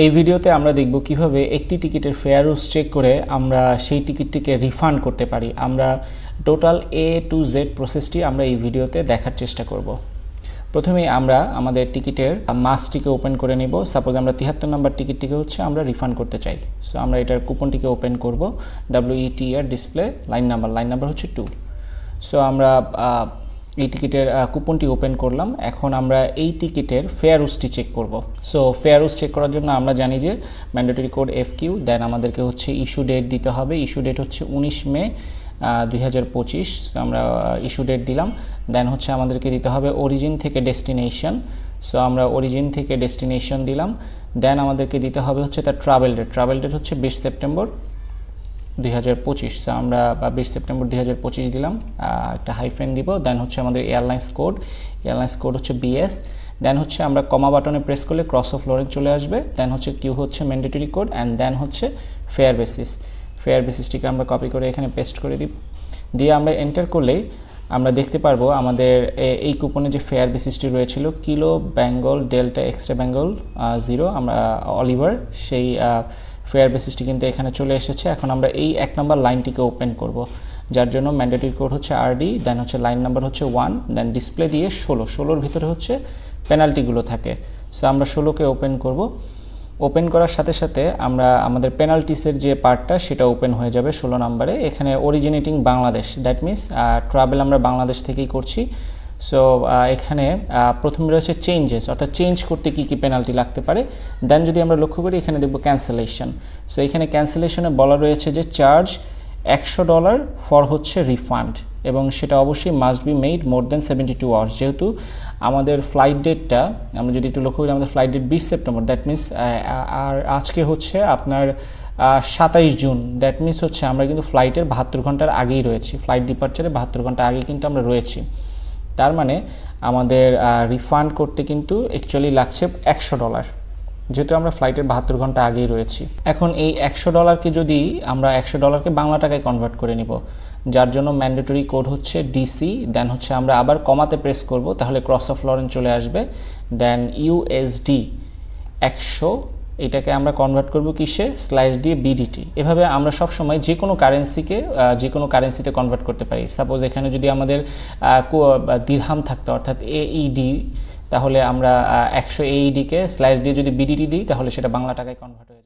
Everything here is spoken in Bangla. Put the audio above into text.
এই ভিডিওতে আমরা দেখব কিভাবে একটি টিকিটের ফেয়ার রুলস চেক করে আমরা সেই টিকিটটিকে রিফান্ড করতে পারি। আমরা টোটাল A to Z প্রসেসটি আমরা এই ভিডিওতে দেখার চেষ্টা করব। প্রথমে আমরা আমাদের টিকিটের মাসটিকে ওপেন করে নেব। সাপোজ আমরা 73 নম্বর টিকিটটিকে হচ্ছে আমরা রিফান্ড করতে চাই। সো আমরা এটার কুপনটিকে ওপেন করব। WETR ডিসপ্লে লাইন নাম্বার হচ্ছে 2। সো আমরা এই টিকিটের কুপনটি ওপেন করলাম। এখন আমরা এই টিকিটের ফেয়ার রুলসটি চেক করব। সো ফেয়ার রুলস চেক করার জন্য আমরা জানি যে ম্যান্ডেটরি কোড FQ, দেন আমাদেরকে হচ্ছে ইস্যু ডেট দিতে হবে। ইস্যু ডেট হচ্ছে 19 মে 2025। সো আমরা ইস্যু ডেট দিলাম। দেন হচ্ছে আমাদেরকে দিতে হবে অরিজিন থেকে ডেস্টিনেশন। সো আমরা অরিজিন থেকে ডেস্টিনেশন দিলাম। দেন আমাদেরকে দিতে হবে হচ্ছে তার ট্রাভেল ডেট হচ্ছে 20 সেপ্টেম্বর 2025। সো আমরা 20 সেপ্টেম্বর 2025 দিলাম, একটা হাইফেন দিব। দেন হচ্ছে আমাদের এয়ারলাইন্স কোড হচ্ছে BS। দেন হচ্ছে আমরা কমা বাটনে প্রেস করলে ক্রস অফ লরেন্স চলে আসবে। দেন হচ্ছে কিউ হচ্ছে ম্যান্ডেটরি কোড অ্যান্ড দেন হচ্ছে ফেয়ার বেসিসটিকে আমরা কপি করে এখানে পেস্ট করে দিব। দিয়ে আমরা এন্টার করলেই আমরা দেখতে পারবো আমাদের এই কুপনে যে ফেয়ার বেসিসটি রয়েছিল kilo Bengal delta extra Bengal 0 আমরা অলিভার, সেই ফেয়ার বেসিসটি কিন্তু এখানে চলে এসেছে। এখন আমরা এই 1 নম্বর লাইনটিকে ওপেন করব, যার জন্য ম্যান্ডেটরি কোড হচ্ছে RD, দেন হচ্ছে লাইন নাম্বার হচ্ছে 1, দেন ডিসপ্লে দিয়ে 16 ভিতরে হচ্ছে পেনাল্টিগুলো থাকে। সো আমরা 16কে ওপেন করব। ওপেন করার সাথে সাথে আমরা আমাদের পেনাল্টিসের যে পার্টটা সেটা ওপেন হয়ে যাবে 16 নম্বরে। এখানে originating Bangladesh, that means travel আমরা বাংলাদেশ থেকেই করছি। সো এখানে প্রথমে রয়েছে চেঞ্জেস, অর্থাৎ চেঞ্জ করতে কী পেনাল্টি লাগতে পারে। দেন যদি আমরা লক্ষ্য করি এখানে দেখব ক্যান্সেলেশন। সো এখানে ক্যান্সেলেশনে বলা রয়েছে যে চার্জ $100 ফর হচ্ছে রিফান্ড, এবং সেটা অবশ্যই must be made more than 72 hours. যেহেতু আমাদের ফ্লাইট ডেটটা আমরা যদি একটু লক্ষ্য করি, আমাদের flight date 20 September, that means আর আজকে হচ্ছে আপনার 27 জুন, দ্যাট মিনস হচ্ছে আমরা কিন্তু ফ্লাইটের 72 ঘন্টার আগেই রয়েছি। ফ্লাইট ডিপার্চারে 72 ঘন্টা আগে কিন্তু আমরা রয়েছি। তার মানে আমাদের রিফান্ড করতে কিন্তু অ্যাকচুয়ালি লাগছে $100, যেহেতু আমরা ফ্লাইটের 72 ঘন্টা আগেই রয়েছি। এখন এই $100কে যদি আমরা $100কে বাংলা টাকায় কনভার্ট করে নিব, যার জন্য ম্যান্ডেটরি কোড হচ্ছে DC, দেন হচ্ছে আমরা আবার কমাতে প্রেস করব, তাহলে ক্রস অফ লরেন্স চলে আসবে। দেন USD 100, এটাকে আমরা কনভার্ট করব কিসে, স্ল্যাশ দিয়ে BDT। এভাবে আমরা সব সময় যে কোনো কারেন্সিতে কনভার্ট করতে পারি। সাপোজ এখানে যদি আমাদের দিরহাম থাকতো, অর্থাৎ AED, তাহলে আমরা 100 AEDকে স্ল্যাশ দিয়ে যদি BDT দিই, তাহলে সেটা বাংলা টাকায় কনভার্ট হয়ে